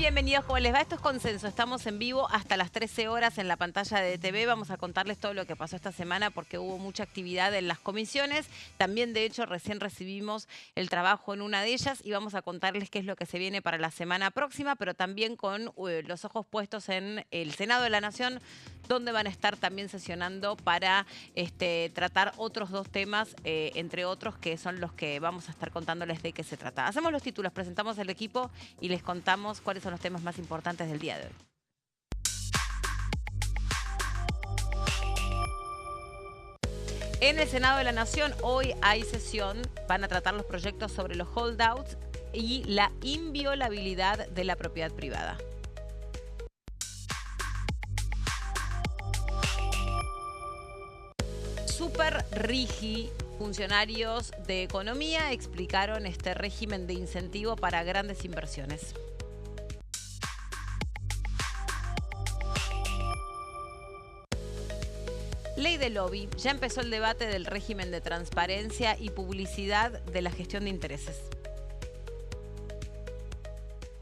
Bienvenidos, ¿cómo les va? Esto es Consenso, estamos en vivo hasta las 13 horas en la pantalla de TV. Vamos a contarles todo lo que pasó esta semana porque hubo mucha actividad en las comisiones. También, de hecho, recién recibimos el trabajo en una de ellas y vamos a contarles qué es lo que se viene para la semana próxima, pero también con los ojos puestos en el Senado de la Nación, donde van a estar también sesionando para tratar otros dos temas, entre otros, que son los que vamos a estar contándoles de qué se trata. Hacemos los títulos, presentamos el equipo y les contamos cuáles son los temas más importantes del día de hoy. En el Senado de la Nación hoy hay sesión, van a tratar los proyectos sobre los holdouts y la inviolabilidad de la propiedad privada. Super Rigi, funcionarios de economía, explicaron este régimen de incentivo para grandes inversiones. Ley de lobby. Ya empezó el debate del régimen de transparencia y publicidad de la gestión de intereses.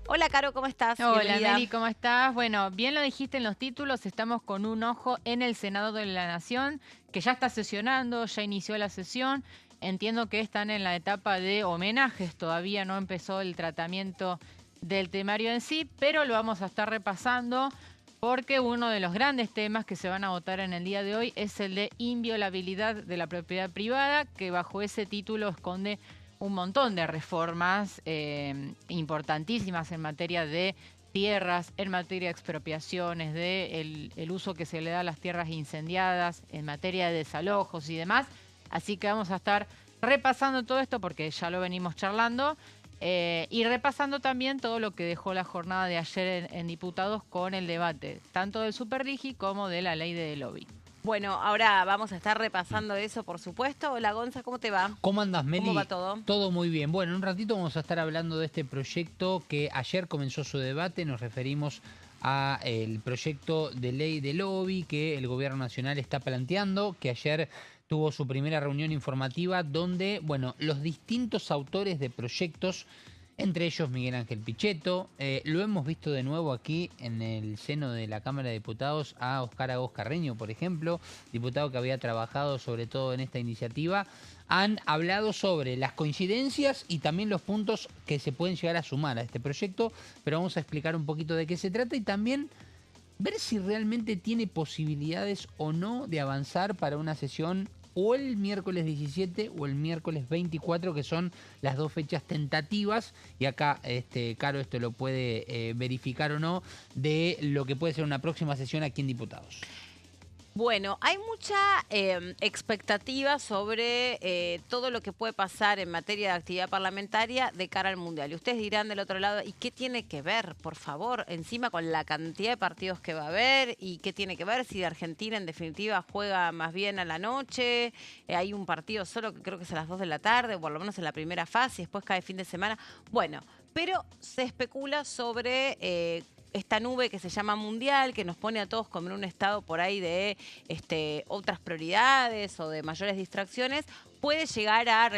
Hola, Caro, ¿cómo estás? Hola, Bienvenida. Meli, ¿cómo estás? Bueno, bien lo dijiste en los títulos, estamos con un ojo en el Senado de la Nación, que ya está sesionando, ya inició la sesión. Entiendo que están en la etapa de homenajes, todavía no empezó el tratamiento del temario en sí, pero lo vamos a estar repasando porque uno de los grandes temas que se van a votar en el día de hoy es el de inviolabilidad de la propiedad privada, que bajo ese título esconde un montón de reformas importantísimas en materia de tierras, en materia de expropiaciones, de el uso que se le da a las tierras incendiadas, en materia de desalojos y demás. Así que vamos a estar repasando todo esto porque ya lo venimos charlando y repasando también todo lo que dejó la jornada de ayer en diputados con el debate, tanto del Superrigi como de la ley de lobby. Bueno, ahora vamos a estar repasando eso, por supuesto. Hola, Gonza, ¿cómo te va? ¿Cómo andas, Meli? ¿Cómo va todo? Todo muy bien. Bueno, en un ratito vamos a estar hablando de este proyecto que ayer comenzó su debate. Nos referimos a el proyecto de ley de lobby que el Gobierno Nacional está planteando, que ayer tuvo su primera reunión informativa donde, bueno, los distintos autores de proyectos, entre ellos Miguel Ángel Pichetto, lo hemos visto de nuevo aquí en el seno de la Cámara de Diputados a Oscar Agos Carreño, por ejemplo, diputado que había trabajado sobre todo en esta iniciativa, han hablado sobre las coincidencias y también los puntos que se pueden llegar a sumar a este proyecto, pero vamos a explicar un poquito de qué se trata y también ver si realmente tiene posibilidades o no de avanzar para una sesión o el miércoles 17 o el miércoles 24, que son las dos fechas tentativas, y acá, Caro, esto lo puede verificar o no, de lo que puede ser una próxima sesión aquí en Diputados. Bueno, hay mucha expectativa sobre todo lo que puede pasar en materia de actividad parlamentaria de cara al Mundial. Y ustedes dirán del otro lado, ¿y qué tiene que ver, por favor, encima con la cantidad de partidos que va a haber? ¿Y qué tiene que ver si Argentina en definitiva juega más bien a la noche? Hay un partido solo que creo que es a las 2 de la tarde, o por lo menos en la primera fase, y después cae fin de semana. Bueno, pero se especula sobre esta nube que se llama Mundial, que nos pone a todos como en un estado por ahí de otras prioridades o de mayores distracciones, puede llegar a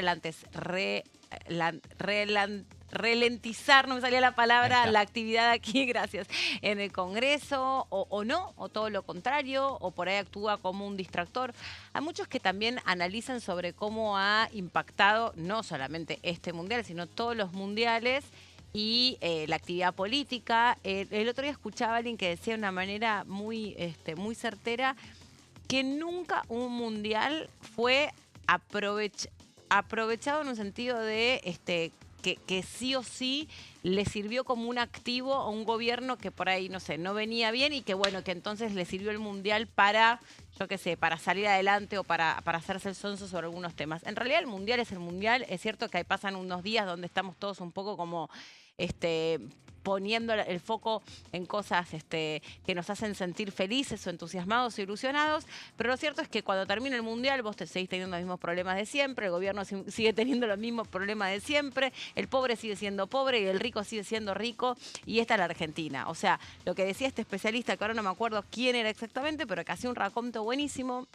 ralentizar, no me salía la palabra, la actividad aquí, gracias, en el Congreso, o no, o todo lo contrario, o por ahí actúa como un distractor. Hay muchos que también analizan sobre cómo ha impactado no solamente este Mundial, sino todos los mundiales y la actividad política. El otro día escuchaba a alguien que decía de una manera muy certera que nunca un mundial fue aprovechado en un sentido de que sí o sí le sirvió como un activo a un gobierno que por ahí, no sé, no venía bien y que bueno, que entonces le sirvió el mundial para, yo qué sé, para salir adelante o para hacerse el sonso sobre algunos temas. En realidad el mundial es el mundial. Es cierto que ahí pasan unos días donde estamos todos un poco como poniendo el foco en cosas que nos hacen sentir felices o entusiasmados o ilusionados, pero lo cierto es que cuando termina el Mundial vos te seguís teniendo los mismos problemas de siempre, el gobierno sigue teniendo los mismos problemas de siempre, el pobre sigue siendo pobre y el rico sigue siendo rico, y esta es la Argentina. O sea, lo que decía este especialista, que ahora no me acuerdo quién era exactamente, pero que hacía un raconto buenísimo,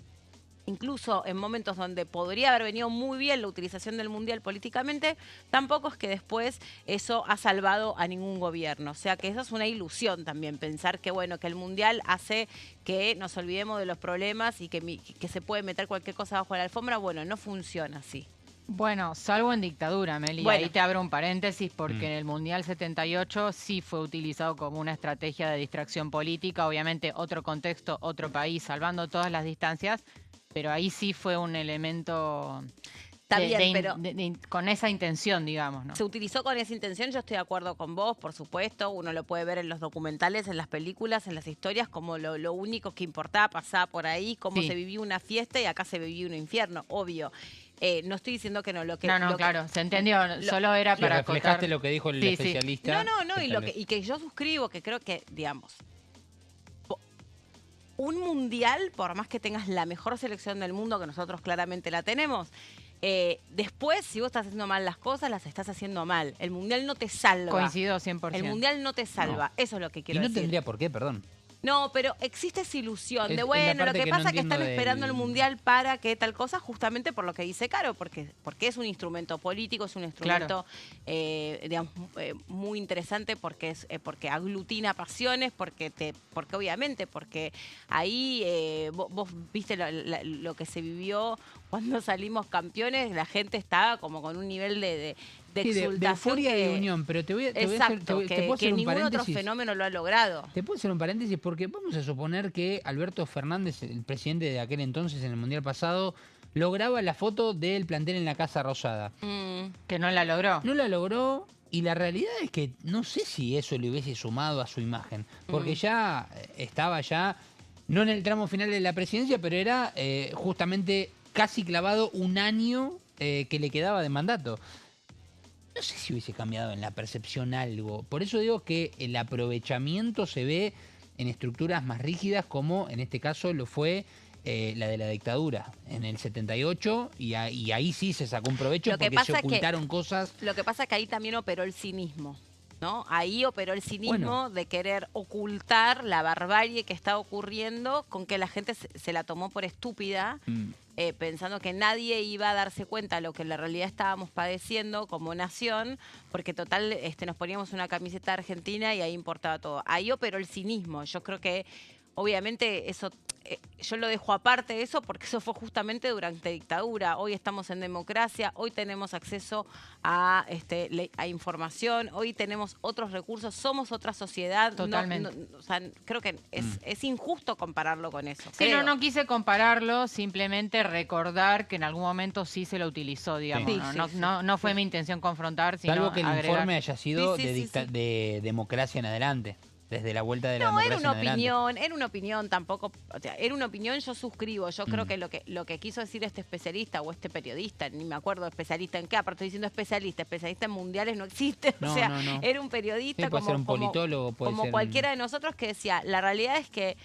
incluso en momentos donde podría haber venido muy bien la utilización del Mundial políticamente, tampoco es que después eso ha salvado a ningún gobierno. O sea que eso es una ilusión también, pensar que bueno, que el Mundial hace que nos olvidemos de los problemas y que se puede meter cualquier cosa bajo la alfombra. Bueno, no funciona así. Bueno, salvo en dictadura, Meli. Bueno. Ahí te abro un paréntesis porque en el Mundial 78 sí fue utilizado como una estrategia de distracción política. Obviamente otro contexto, otro país, salvando todas las distancias, pero ahí sí fue un elemento Está bien, pero con esa intención, digamos, ¿no? se utilizó con esa intención, yo estoy de acuerdo con vos, por supuesto. Uno lo puede ver en los documentales, en las películas, en las historias, como lo único que importaba pasaba por ahí, cómo Sí. se vivía una fiesta y acá se vivía un infierno, obvio. No estoy diciendo que no lo que... No, lo que- claro, se entendió. Solo era Y para reflejaste acotar. lo que dijo el Sí, sí. especialista. No, y que yo suscribo, que creo que, digamos, un mundial, por más que tengas la mejor selección del mundo, que nosotros claramente la tenemos, después, si vos estás haciendo mal las cosas, las estás haciendo mal. El mundial no te salva. Coincido 100%. El mundial no te salva. Eso es lo que Y quiero no decir. tendría por qué, perdón. No, pero existe esa ilusión Es de, la bueno, lo parte que que no pasa es que entiendo están esperando del- el mundial para que tal cosa, justamente por lo que dice Caro, porque es un instrumento político, es un instrumento, digamos, muy interesante porque aglutina pasiones, porque obviamente, porque ahí vos viste lo que se vivió cuando salimos campeones, la gente estaba como con un nivel de Sí, de exultación. euforia y que- unión, pero te voy a hacer, Exacto, te que puedo hacer un ningún otro paréntesis. fenómeno lo ha logrado. Te puedo hacer un paréntesis porque vamos a suponer que Alberto Fernández, el presidente de aquel entonces en el Mundial pasado, lograba la foto del plantel en la Casa Rosada. Que no la logró. No la logró y la realidad es que no sé si eso le hubiese sumado a su imagen, porque ya estaba no en el tramo final de la presidencia, pero era justamente casi clavado un año que le quedaba de mandato. No sé si hubiese cambiado en la percepción algo. Por eso digo que el aprovechamiento se ve en estructuras más rígidas, como en este caso lo fue la de la dictadura en el 78, y ahí sí se sacó un provecho Lo que porque se pasa es que- ocultaron cosas. Lo que pasa es que ahí también operó el cinismo, ¿no? Ahí operó el cinismo Bueno. de querer ocultar la barbarie que está ocurriendo, con que la gente se la tomó por estúpida, pensando que nadie iba a darse cuenta de lo que en la realidad estábamos padeciendo como nación, porque total nos poníamos una camiseta argentina y ahí importaba todo. Ahí operó el cinismo. Yo creo que obviamente eso, yo lo dejo aparte de eso porque eso fue justamente durante dictadura. Hoy estamos en democracia, hoy tenemos acceso a información, hoy tenemos otros recursos, somos otra sociedad. Totalmente. O sea, creo que es injusto compararlo con eso. Sí, creo. no quise compararlo, simplemente recordar que en algún momento sí se lo utilizó, digamos. Sí, ¿no? sí, No fue mi intención confrontar, sino Salvo que el agregar. informe haya sido Sí, sí, sí, de democracia en adelante, desde la vuelta de la No, democracia era una en adelante. opinión, tampoco, o sea, era una opinión, yo suscribo. Yo creo que lo que quiso decir este especialista o este periodista, ni me acuerdo especialista en qué, aparte estoy diciendo especialista en mundiales no existe, No, o sea, no. era un periodista Sí, puede ser un politólogo, puede como ser cualquiera de nosotros que decía, la realidad es que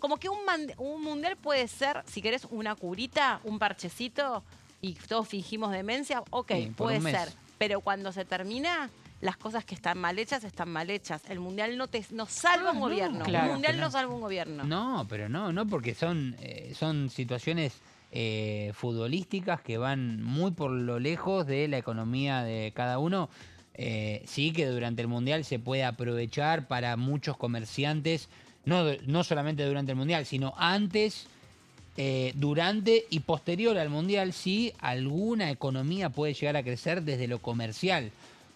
como que un mundial puede ser, si querés, una curita, un parchecito y todos fingimos demencia, ok, Sí, por puede un mes. ser, pero cuando se termina, las cosas que están mal hechas están mal hechas. El mundial no salva un no, gobierno. claro Un mundial que no no. salva un gobierno. No, pero no, porque son situaciones futbolísticas que van muy por lo lejos de la economía de cada uno. Sí que durante el Mundial se puede aprovechar para muchos comerciantes, no solamente durante el Mundial, sino antes, durante y posterior al Mundial, sí alguna economía puede llegar a crecer desde lo comercial,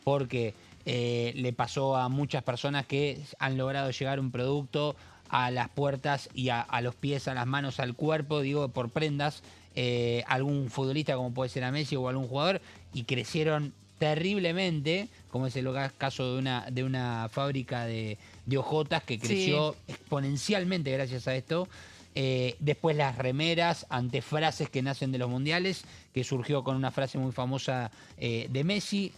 porque le pasó a muchas personas que han logrado llegar un producto a las puertas y a los pies, a las manos, al cuerpo, digo, por prendas, algún futbolista como puede ser a Messi o algún jugador, y crecieron terriblemente, como es el caso de una fábrica de hojotas que creció exponencialmente gracias a esto. Después las remeras, antefrases que nacen de los mundiales, que surgió con una frase muy famosa de Messi,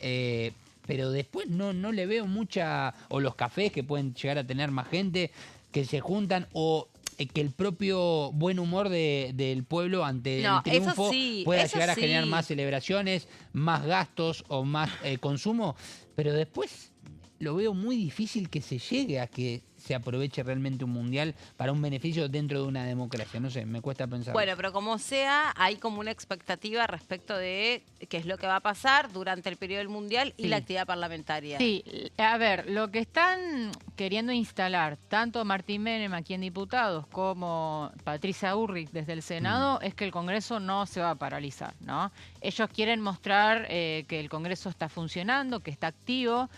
pero después no le veo mucha, o los cafés que pueden llegar a tener más gente, que se juntan, o que el propio buen humor del pueblo ante No, el triunfo eso sí, pueda eso llegar a sí. generar más celebraciones, más gastos o más consumo, pero después lo veo muy difícil que se llegue a que se aproveche realmente un mundial para un beneficio dentro de una democracia. No sé, me cuesta pensar. Bueno, pero como sea, hay como una expectativa respecto de qué es lo que va a pasar durante el periodo del mundial y Sí. la actividad parlamentaria. Sí, a ver, lo que están queriendo instalar tanto Martín Menem aquí en Diputados como Patricia Bullrich desde el Senado es que el Congreso no se va a paralizar, ¿no? Ellos quieren mostrar que el Congreso está funcionando, que está activo.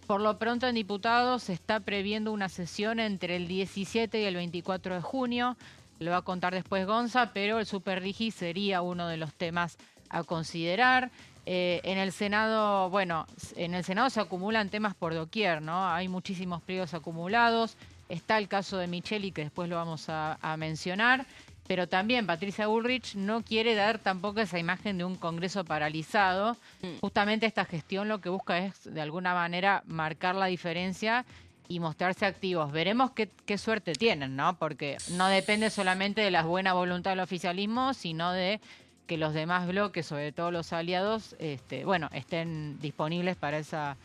Por lo pronto en Diputados se está previendo una sesión entre el 17 y el 24 de junio. Lo va a contar después Gonza, pero el Superdigi sería uno de los temas a considerar. En el Senado, bueno, en el Senado se acumulan temas por doquier, ¿no? Hay muchísimos pliegos acumulados. Está el caso de Micheli, que después lo vamos a mencionar. Pero también Patricia Bullrich no quiere dar tampoco esa imagen de un Congreso paralizado. Justamente esta gestión lo que busca es, de alguna manera, marcar la diferencia y mostrarse activos. Veremos qué suerte tienen, ¿no? Porque no depende solamente de la buena voluntad del oficialismo, sino de que los demás bloques, sobre todo los aliados, bueno, estén disponibles para esa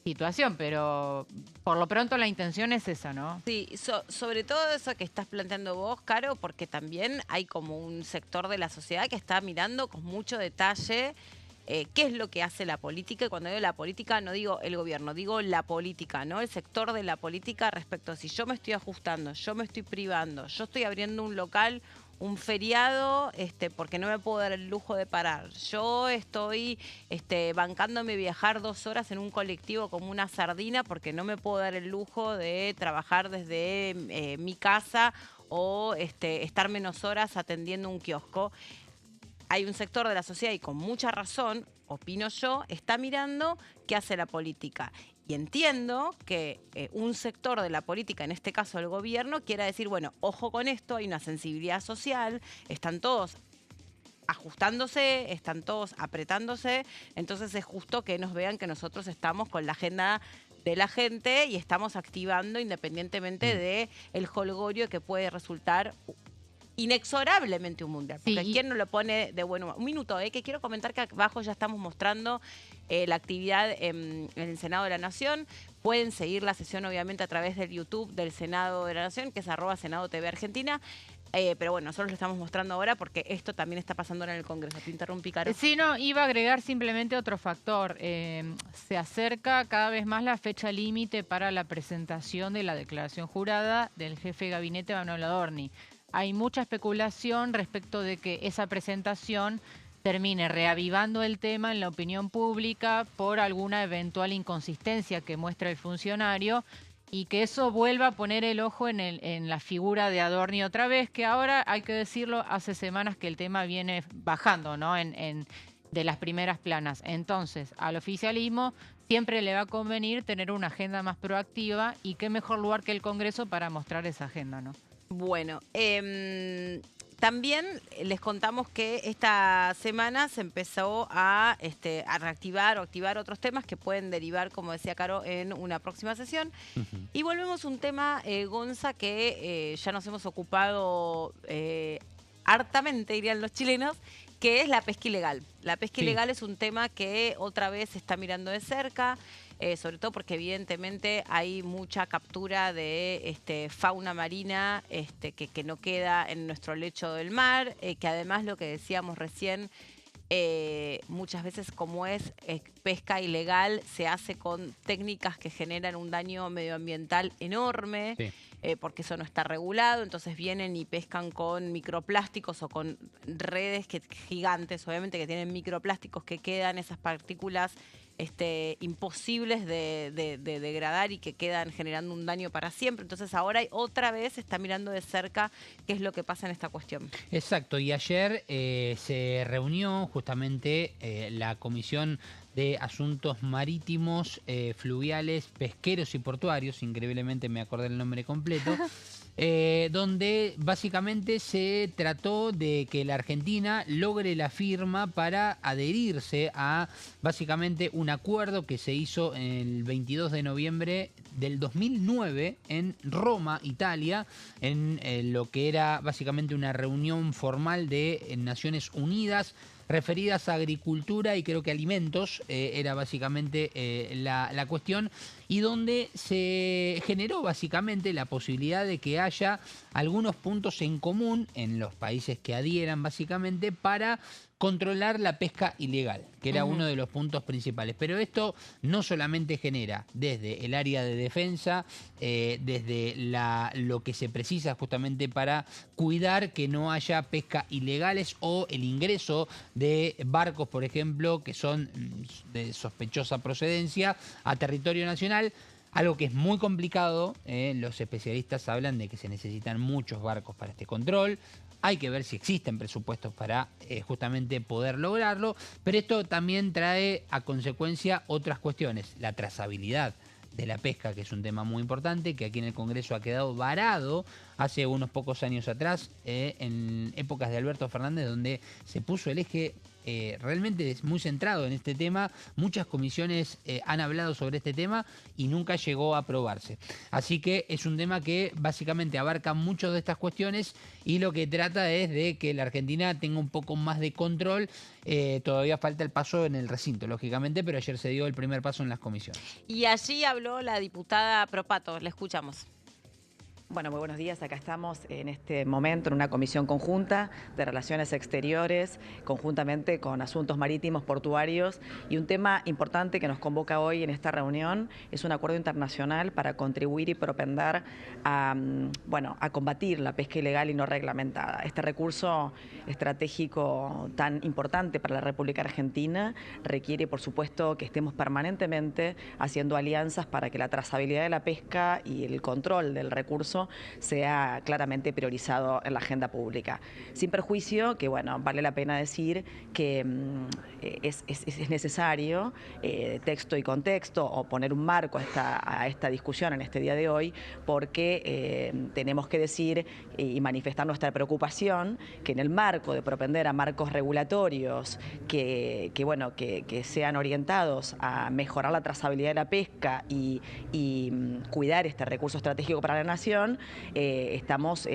situación, pero por lo pronto la intención es esa, ¿no? Sí, sobre todo eso que estás planteando vos, Caro, porque también hay como un sector de la sociedad que está mirando con mucho detalle qué es lo que hace la política. Y cuando digo la política no digo el gobierno, digo la política, ¿no? El sector de la política respecto a si yo me estoy ajustando, yo me estoy privando, yo estoy abriendo un local, un feriado, porque no me puedo dar el lujo de parar. Yo estoy bancándome viajar 2 horas en un colectivo como una sardina porque no me puedo dar el lujo de trabajar desde mi casa o estar menos horas atendiendo un kiosco. Hay un sector de la sociedad, y con mucha razón, opino yo, está mirando qué hace la política. Y entiendo que un sector de la política, en este caso el gobierno, quiera decir, bueno, ojo con esto, hay una sensibilidad social, están todos ajustándose, están todos apretándose, entonces es justo que nos vean que nosotros estamos con la agenda de la gente y estamos activando independientemente de el jolgorio que puede resultar inexorablemente un mundial. Porque Sí, ¿quién no lo pone de buen humor? Un minuto, que quiero comentar que abajo ya estamos mostrando la actividad en el Senado de la Nación. Pueden seguir la sesión obviamente a través del YouTube del Senado de la Nación, que es @Senado TV Argentina. Pero bueno, nosotros lo estamos mostrando ahora porque esto también está pasando ahora en el Congreso. Te interrumpí, Caro. Sí, no, iba a agregar simplemente otro factor. Se acerca cada vez más la fecha límite para la presentación de la declaración jurada del jefe de gabinete, Manuel Adorni. Hay mucha especulación respecto de que esa presentación termine reavivando el tema en la opinión pública por alguna eventual inconsistencia que muestra el funcionario y que eso vuelva a poner el ojo en la figura de Adorni otra vez, que ahora, hay que decirlo, hace semanas que el tema viene bajando, ¿no? De las primeras planas. Entonces, al oficialismo siempre le va a convenir tener una agenda más proactiva y qué mejor lugar que el Congreso para mostrar esa agenda, ¿no? Bueno, también les contamos que esta semana se empezó a reactivar o activar otros temas que pueden derivar, como decía Caro, en una próxima sesión. Y volvemos a un tema, Gonza, que ya nos hemos ocupado hartamente, dirían los chilenos, que es la pesca ilegal. La pesca ilegal es un tema que otra vez se está mirando de cerca. Sobre todo porque evidentemente hay mucha captura de fauna marina que no queda en nuestro lecho del mar, que además lo que decíamos recién, muchas veces como es pesca ilegal, se hace con técnicas que generan un daño medioambiental enorme. Sí. Porque eso no está regulado, entonces vienen y pescan con microplásticos o con redes gigantes, obviamente, que tienen microplásticos que quedan, esas partículas imposibles de degradar y que quedan generando un daño para siempre. Entonces ahora otra vez se está mirando de cerca qué es lo que pasa en esta cuestión. Exacto, y ayer se reunió justamente la Comisión de Asuntos Marítimos, Fluviales, Pesqueros y Portuarios, increíblemente me acordé el nombre completo, donde básicamente se trató de que la Argentina logre la firma para adherirse a básicamente un acuerdo que se hizo el 22 de noviembre del 2009 en Roma, Italia, en lo que era básicamente una reunión formal de Naciones Unidas referidas a agricultura y creo que alimentos, era básicamente la cuestión, y donde se generó básicamente la posibilidad de que haya algunos puntos en común en los países que adhieran básicamente para controlar la pesca ilegal, que era uno de los puntos principales. Pero esto no solamente genera desde el área de defensa, desde lo que se precisa justamente para cuidar que no haya pesca ilegales o el ingreso de barcos, por ejemplo, que son de sospechosa procedencia a territorio nacional. Algo que es muy complicado, los especialistas hablan de que se necesitan muchos barcos para este control. Hay que ver si existen presupuestos para justamente poder lograrlo, pero esto también trae a consecuencia otras cuestiones. La trazabilidad de la pesca, que es un tema muy importante, que aquí en el Congreso ha quedado varado hace unos pocos años atrás, en épocas de Alberto Fernández, donde se puso el eje realmente muy centrado en este tema. Muchas comisiones han hablado sobre este tema y nunca llegó a aprobarse. Así que es un tema que básicamente abarca muchas de estas cuestiones y lo que trata es de que la Argentina tenga un poco más de control. Todavía falta el paso en el recinto, lógicamente, pero ayer se dio el primer paso en las comisiones. Y allí habló la diputada Propato, le escuchamos. Bueno, muy buenos días. Acá estamos en este momento en una comisión conjunta de Relaciones Exteriores, conjuntamente con Asuntos Marítimos, Portuarios, y un tema importante que nos convoca hoy en esta reunión es un acuerdo internacional para contribuir y propender a combatir la pesca ilegal y no reglamentada. Este recurso estratégico tan importante para la República Argentina requiere, por supuesto, que estemos permanentemente haciendo alianzas para que la trazabilidad de la pesca y el control del recurso sea claramente priorizado en la agenda pública. Sin perjuicio que, bueno, vale la pena decir que es necesario texto y contexto o poner un marco a esta discusión en este día de hoy, porque tenemos que decir y manifestar nuestra preocupación que en el marco de propender a marcos regulatorios que sean orientados a mejorar la trazabilidad de la pesca y cuidar este recurso estratégico para la nación, estamos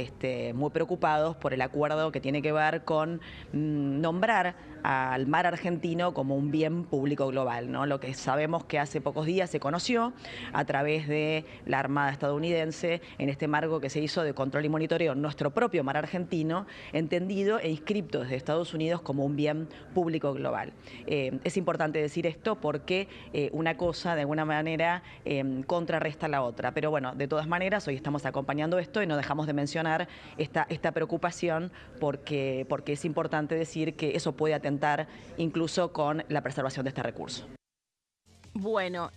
muy preocupados por el acuerdo que tiene que ver con nombrar al mar argentino como un bien público global, ¿no? Lo que sabemos que hace pocos días se conoció a través de la Armada estadounidense en este marco que se hizo de control y monitoreo en nuestro propio mar argentino, entendido e inscripto desde Estados Unidos como un bien público global. Es importante decir esto porque una cosa de alguna manera contrarresta a la otra, pero bueno, de todas maneras hoy estamos acompañando esto y no dejamos de mencionar esta preocupación porque es importante decir que eso puede atentar incluso con la preservación de este recurso. Bueno,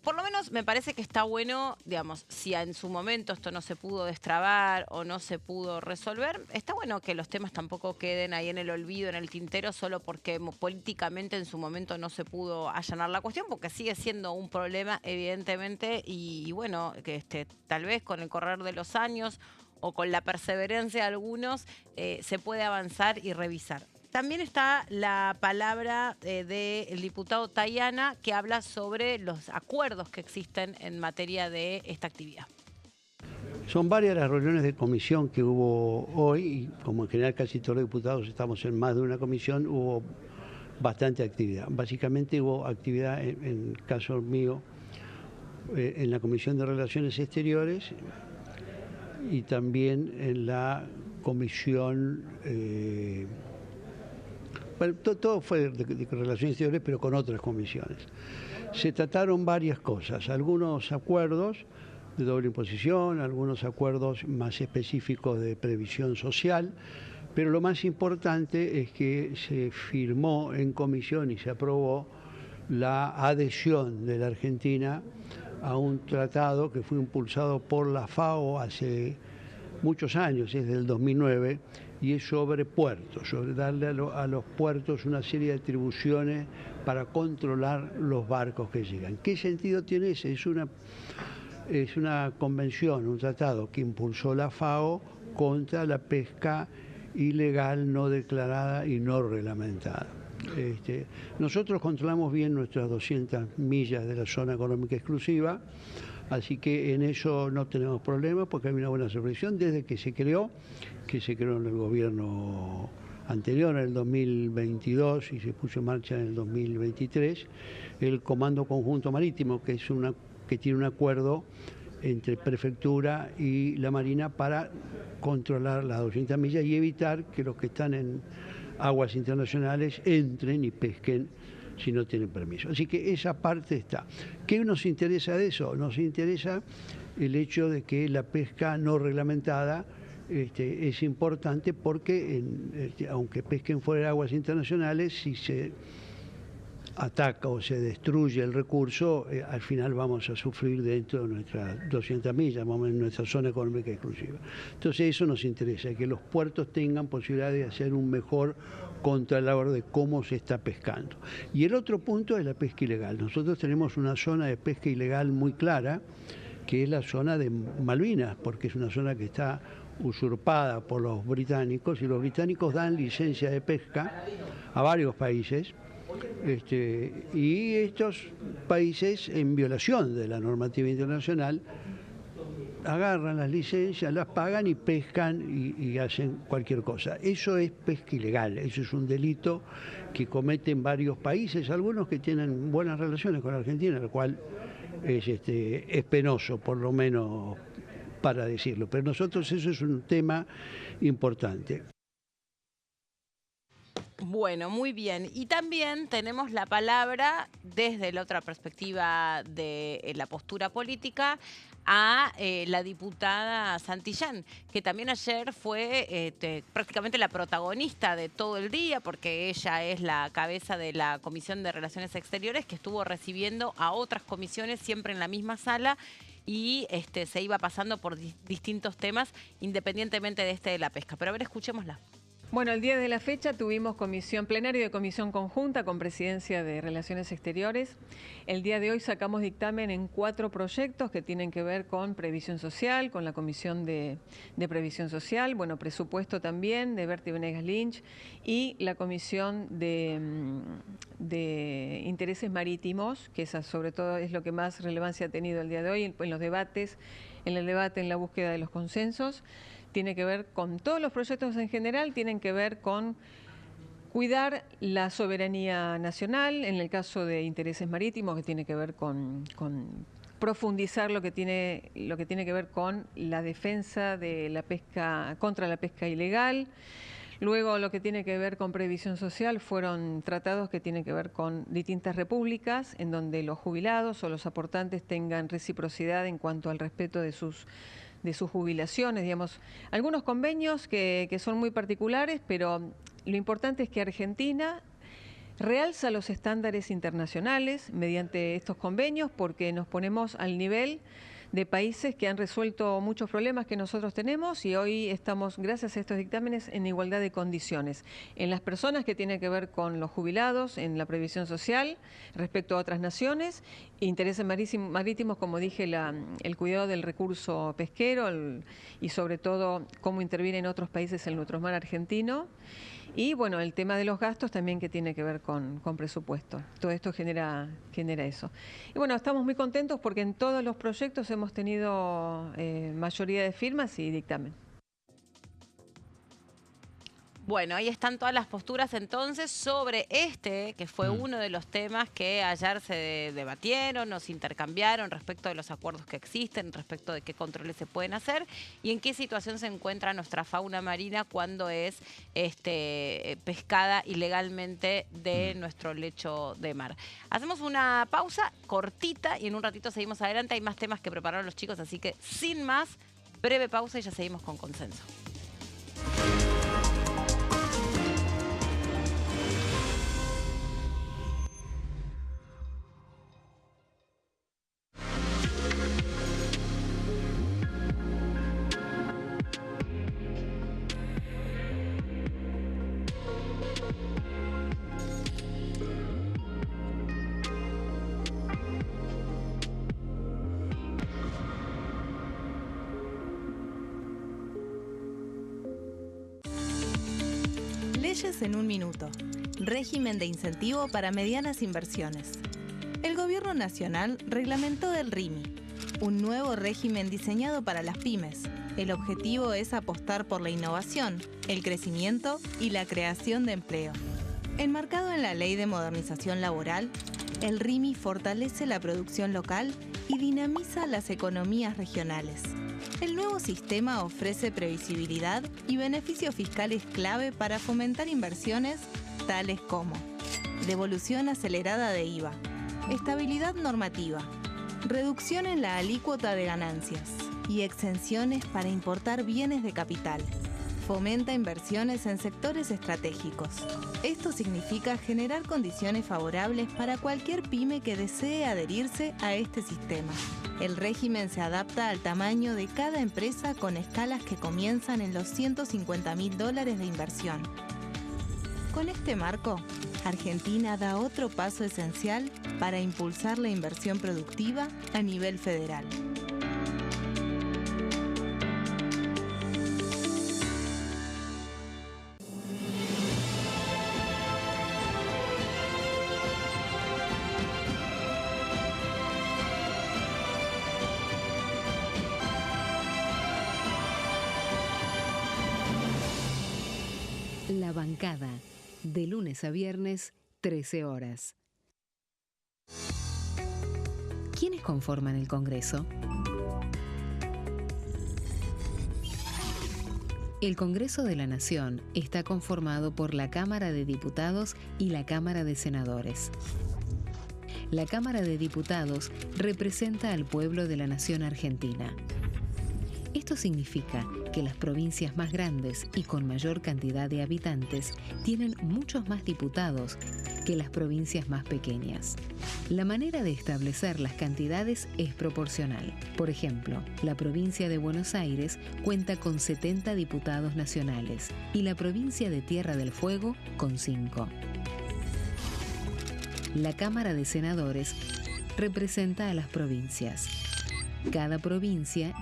por lo menos me parece que está bueno, digamos, si en su momento esto no se pudo destrabar o no se pudo resolver, está bueno que los temas tampoco queden ahí en el olvido, en el tintero, solo porque políticamente en su momento no se pudo allanar la cuestión, porque sigue siendo un problema, evidentemente, y bueno, que tal vez con el correr de los años o con la perseverancia de algunos se puede avanzar y revisar. También está la palabra del diputado Tayana, que habla sobre los acuerdos que existen en materia de esta actividad. Son varias las reuniones de comisión que hubo hoy, y como en general casi todos los diputados estamos en más de una comisión, hubo bastante actividad. Básicamente hubo actividad, en el caso mío, en la Comisión de Relaciones Exteriores y también en la Comisión... Bueno, todo fue de Relaciones Exteriores, pero con otras comisiones. Se trataron varias cosas, algunos acuerdos de doble imposición, algunos acuerdos más específicos de previsión social, pero lo más importante es que se firmó en comisión y se aprobó la adhesión de la Argentina a un tratado que fue impulsado por la FAO hace muchos años, es del 2009, y es sobre puertos, sobre darle a los puertos una serie de atribuciones para controlar los barcos que llegan. ¿Qué sentido tiene ese? Es una convención, un tratado que impulsó la FAO contra la pesca ilegal, no declarada y no reglamentada. Nosotros controlamos bien nuestras 200 millas de la zona económica exclusiva, así que en eso no tenemos problemas porque hay una buena supervisión desde que se creó en el gobierno anterior, en el 2022, y se puso en marcha en el 2023, el Comando Conjunto Marítimo, que tiene un acuerdo entre Prefectura y la Marina para controlar las 200 millas y evitar que los que están en aguas internacionales entren y pesquen si no tienen permiso. Así que esa parte está. ¿Qué nos interesa de eso? Nos interesa el hecho de que la pesca no reglamentada es importante porque aunque pesquen fuera de aguas internacionales, si se ataca o se destruye el recurso, al final vamos a sufrir dentro de nuestras 200 millas, vamos en nuestra zona económica exclusiva. Entonces eso nos interesa, que los puertos tengan posibilidad de hacer un mejor contralor de cómo se está pescando. Y el otro punto es la pesca ilegal. Nosotros tenemos una zona de pesca ilegal muy clara, que es la zona de Malvinas, porque es una zona que está usurpada por los británicos, y los británicos dan licencia de pesca a varios países, y estos países, en violación de la normativa internacional, agarran las licencias, las pagan y pescan y hacen cualquier cosa. Eso es pesca ilegal, eso es un delito que cometen varios países, algunos que tienen buenas relaciones con Argentina, lo cual es penoso, por lo menos para decirlo. Pero nosotros eso es un tema importante. Bueno, muy bien. Y también tenemos la palabra desde la otra perspectiva de la postura política a la diputada Santillán, que también ayer fue prácticamente la protagonista de todo el día, porque ella es la cabeza de la Comisión de Relaciones Exteriores, que estuvo recibiendo a otras comisiones siempre en la misma sala, y se iba pasando por distintos temas, independientemente de la pesca. Pero a ver, escuchémosla. Bueno, el día de la fecha tuvimos plenario de comisión conjunta con Presidencia de Relaciones Exteriores. El día de hoy sacamos dictamen en 4 proyectos que tienen que ver con previsión social, con la Comisión de Previsión Social, bueno, presupuesto también de Berti Venegas Lynch, y la Comisión de Intereses Marítimos, que esa sobre todo es lo que más relevancia ha tenido el día de hoy en los debates, en el debate, en la búsqueda de los consensos. Tiene que ver con todos los proyectos en general, tienen que ver con cuidar la soberanía nacional, en el caso de intereses marítimos, que tiene que ver con profundizar lo que tiene que ver con la defensa de la pesca, contra la pesca ilegal. Luego, lo que tiene que ver con previsión social fueron tratados que tienen que ver con distintas repúblicas, en donde los jubilados o los aportantes tengan reciprocidad en cuanto al respeto de sus jubilaciones, digamos, algunos convenios que son muy particulares, pero lo importante es que Argentina realza los estándares internacionales mediante estos convenios, porque nos ponemos al nivel de países que han resuelto muchos problemas que nosotros tenemos, y hoy estamos, gracias a estos dictámenes, en igualdad de condiciones. En las personas, que tienen que ver con los jubilados, en la previsión social, respecto a otras naciones, intereses marítimos, como dije, el cuidado del recurso pesquero y sobre todo cómo intervienen otros países en nuestro mar argentino. Y bueno, el tema de los gastos también, que tiene que ver con presupuesto. Todo esto genera eso. Y bueno, estamos muy contentos porque en todos los proyectos hemos tenido mayoría de firmas y dictamen. Bueno, ahí están todas las posturas entonces sobre que fue uno de los temas que ayer se debatieron, nos intercambiaron respecto de los acuerdos que existen, respecto de qué controles se pueden hacer y en qué situación se encuentra nuestra fauna marina cuando es pescada ilegalmente de nuestro lecho de mar. Hacemos una pausa cortita y en un ratito seguimos adelante. Hay más temas que prepararon los chicos, así que sin más, breve pausa y ya seguimos con Consenso. Leyes en un minuto. régimen de incentivo para medianas inversiones. El Gobierno Nacional reglamentó el RIMI, un nuevo régimen diseñado para las pymes. El objetivo es apostar por la innovación, el crecimiento y la creación de empleo. Enmarcado en la Ley de Modernización Laboral, el RIMI fortalece la producción local y dinamiza las economías regionales. El nuevo sistema ofrece previsibilidad y beneficios fiscales clave para fomentar inversiones tales como devolución acelerada de IVA, estabilidad normativa, reducción en la alícuota de ganancias y exenciones para importar bienes de capital. Fomenta inversiones en sectores estratégicos. Esto significa generar condiciones favorables para cualquier pyme que desee adherirse a este sistema. El régimen se adapta al tamaño de cada empresa con escalas que comienzan en los $150.000 de inversión. Con este marco, Argentina da otro paso esencial para impulsar la inversión productiva a nivel federal. La bancada, de lunes a viernes, 13 horas. ¿Quiénes conforman el Congreso? El Congreso de la Nación está conformado por la Cámara de Diputados y la Cámara de Senadores. La Cámara de Diputados representa al pueblo de la nación argentina. Esto significa que las provincias más grandes y con mayor cantidad de habitantes tienen muchos más diputados que las provincias más pequeñas. La manera de establecer las cantidades es proporcional. Por ejemplo, la provincia de Buenos Aires cuenta con 70 diputados nacionales y la provincia de Tierra del Fuego con 5. La Cámara de Senadores representa a las provincias. Cada provincia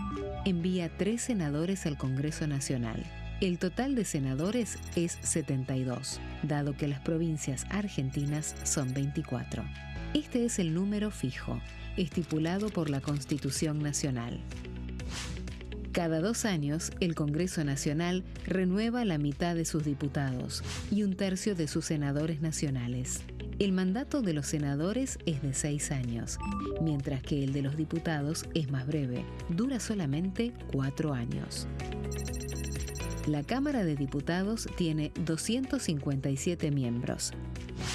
envía 3 senadores al Congreso Nacional. El total de senadores es 72, dado que las provincias argentinas son 24. Este es el número fijo, estipulado por la Constitución Nacional. Cada 2 años, el Congreso Nacional renueva la mitad de sus diputados y 1/3 de sus senadores nacionales. El mandato de los senadores es de 6 años, mientras que el de los diputados es más breve, dura solamente 4 años. La Cámara de Diputados tiene 257 miembros.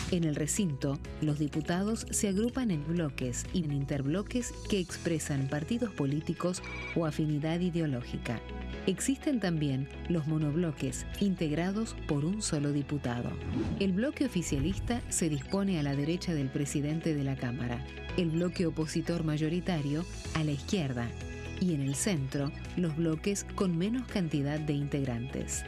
En el recinto, los diputados se agrupan en bloques y en interbloques que expresan partidos políticos o afinidad ideológica. Existen también los monobloques, integrados por un solo diputado. El bloque oficialista se dispone a la derecha del presidente de la Cámara, el bloque opositor mayoritario a la izquierda, y en el centro, los bloques con menos cantidad de integrantes.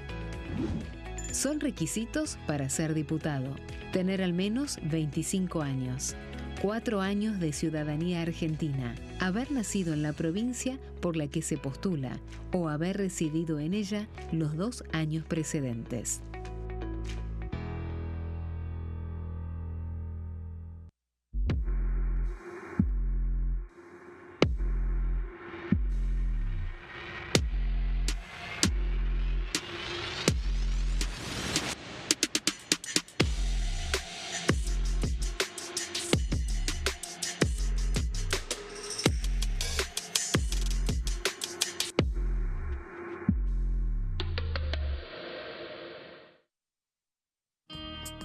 Son requisitos para ser diputado: tener al menos 25 años, 4 años de ciudadanía argentina, haber nacido en la provincia por la que se postula o haber residido en ella los 2 años precedentes.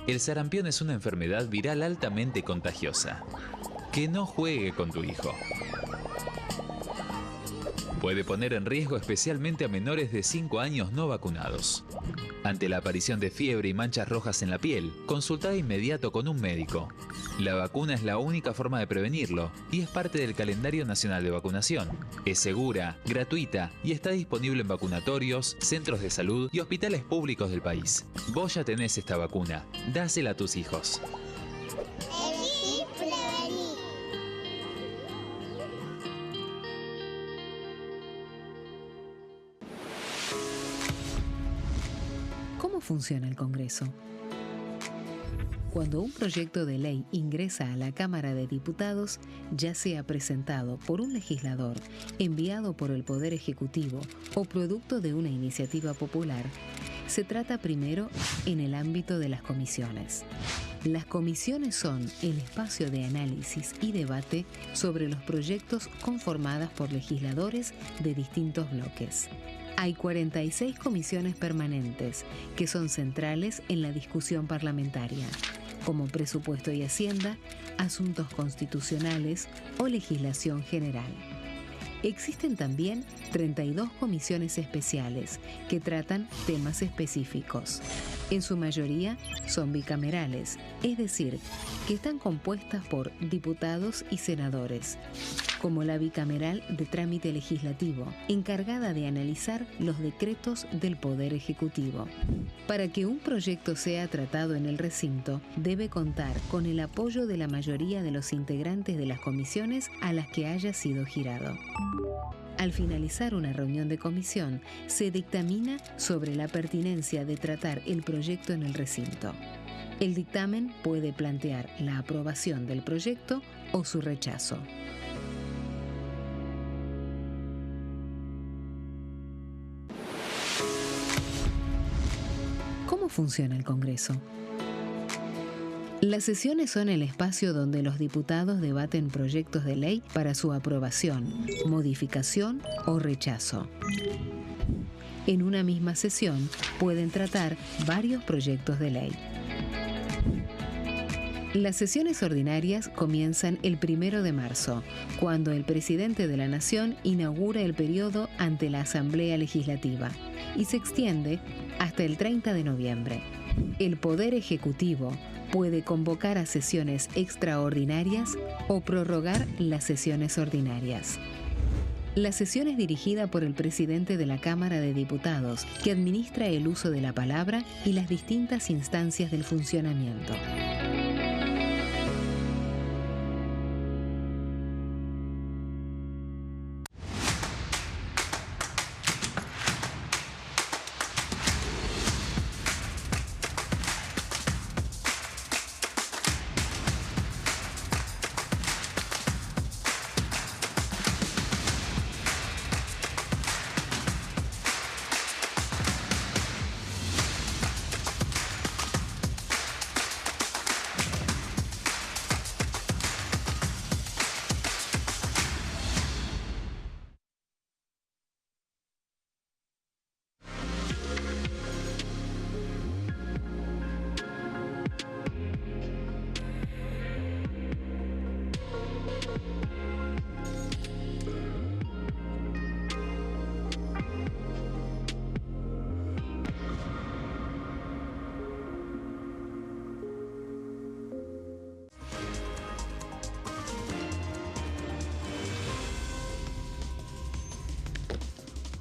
El sarampión es una enfermedad viral altamente contagiosa. Que no juegue con tu hijo. Puede poner en riesgo especialmente a menores de 5 años no vacunados. Ante la aparición de fiebre y manchas rojas en la piel, consulta de inmediato con un médico. La vacuna es la única forma de prevenirlo y es parte del calendario nacional de vacunación. Es segura, gratuita y está disponible en vacunatorios, centros de salud y hospitales públicos del país. Vos ya tenés esta vacuna, dásela a tus hijos. Elegí prevenir. ¿Cómo funciona el Congreso? Cuando un proyecto de ley ingresa a la Cámara de Diputados, ya sea presentado por un legislador, enviado por el Poder Ejecutivo o producto de una iniciativa popular, se trata primero en el ámbito de las comisiones. Las comisiones son el espacio de análisis y debate sobre los proyectos conformadas por legisladores de distintos bloques. Hay 46 comisiones permanentes que son centrales en la discusión parlamentaria, como Presupuesto y Hacienda, Asuntos Constitucionales o Legislación General. Existen también 32 comisiones especiales que tratan temas específicos. En su mayoría son bicamerales, es decir, que están compuestas por diputados y senadores, como la bicameral de trámite legislativo, encargada de analizar los decretos del Poder Ejecutivo. Para que un proyecto sea tratado en el recinto, debe contar con el apoyo de la mayoría de los integrantes de las comisiones a las que haya sido girado. Al finalizar una reunión de comisión, se dictamina sobre la pertinencia de tratar el proyecto en el recinto. El dictamen puede plantear la aprobación del proyecto o su rechazo. ¿Cómo funciona el Congreso? Las sesiones son el espacio donde los diputados debaten proyectos de ley para su aprobación, modificación o rechazo. En una misma sesión pueden tratar varios proyectos de ley. Las sesiones ordinarias comienzan el 1 de marzo, cuando el presidente de la Nación inaugura el periodo ante la Asamblea Legislativa y se extiende hasta el 30 de noviembre. El Poder Ejecutivo puede convocar a sesiones extraordinarias o prorrogar las sesiones ordinarias. La sesión es dirigida por el presidente de la Cámara de Diputados, que administra el uso de la palabra y las distintas instancias del funcionamiento.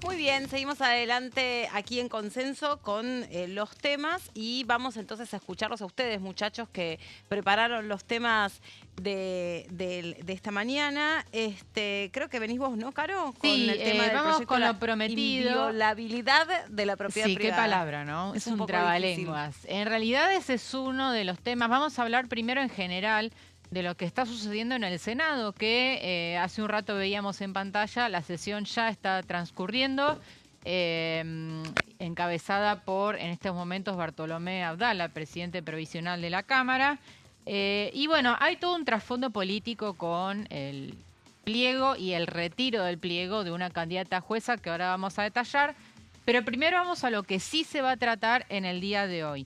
Muy bien, seguimos adelante aquí en Consenso con los temas y vamos entonces a escucharlos a ustedes, muchachos, que prepararon los temas de esta mañana. Creo que venís vos, ¿no, Caro? Con Sí, el tema del vamos proyecto con de lo la prometido. inviolabilidad de la propiedad Sí, privada. qué palabra, ¿no? Es un poco trabalenguas. En realidad ese es uno de los temas. Vamos a hablar primero en general de lo que está sucediendo en el Senado, que hace un rato veíamos en pantalla, la sesión ya está transcurriendo, encabezada por, en estos momentos, Bartolomé Abdala, presidente provisional de la Cámara. Y bueno, hay todo un trasfondo político con el pliego y el retiro del pliego de una candidata a jueza que ahora vamos a detallar. Pero primero vamos a lo que sí se va a tratar en el día de hoy.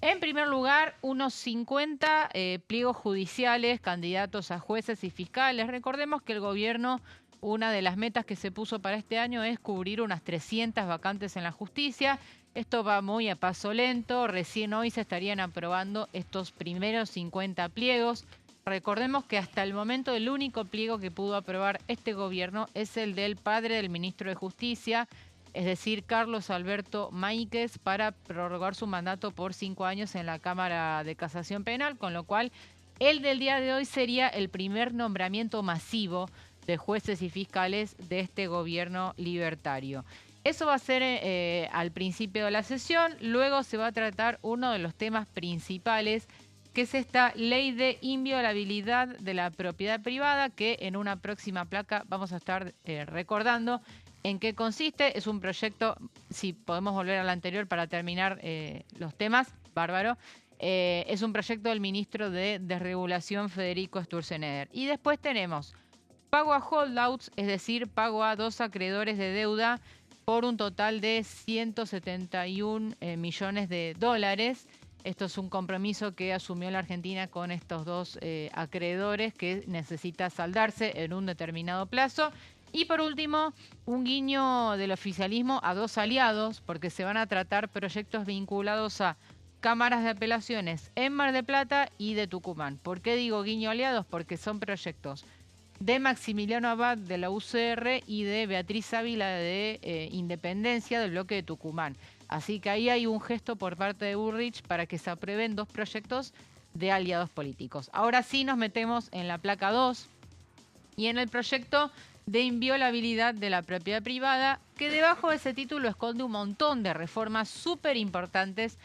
En primer lugar, unos 50 pliegos judiciales, candidatos a jueces y fiscales. Recordemos que el gobierno, una de las metas que se puso para este año es cubrir unas 300 vacantes en la justicia. Esto va muy a paso lento. Recién hoy se estarían aprobando estos primeros 50 pliegos. Recordemos que hasta el momento el único pliego que pudo aprobar este gobierno es el del padre del ministro de Justicia, es decir, Carlos Alberto Máiquez, para prorrogar su mandato por 5 años en la Cámara de Casación Penal, con lo cual el del día de hoy sería el primer nombramiento masivo de jueces y fiscales de este gobierno libertario. Eso va a ser al principio de la sesión. Luego se va a tratar uno de los temas principales, que es esta ley de inviolabilidad de la propiedad privada, que en una próxima placa vamos a estar recordando en qué consiste. Es un proyecto, si podemos volver al anterior para terminar los temas, bárbaro. Es un proyecto del ministro de Desregulación, Federico Sturzenegger. Y después tenemos pago a holdouts, es decir, pago a 2 acreedores de deuda por un total de 171 millones de dólares. Esto es un compromiso que asumió la Argentina con estos 2 acreedores que necesita saldarse en un determinado plazo. Y por último, un guiño del oficialismo a 2 aliados, porque se van a tratar proyectos vinculados a cámaras de apelaciones en Mar del Plata y de Tucumán. ¿Por qué digo guiño aliados? Porque son proyectos de Maximiliano Abad de la UCR y de Beatriz Ávila de Independencia del bloque de Tucumán. Así que ahí hay un gesto por parte de Bullrich para que se aprueben 2 proyectos de aliados políticos. Ahora sí nos metemos en la placa 2 y en el proyecto de inviolabilidad de la propiedad privada, que debajo de ese título esconde un montón de reformas súper importantes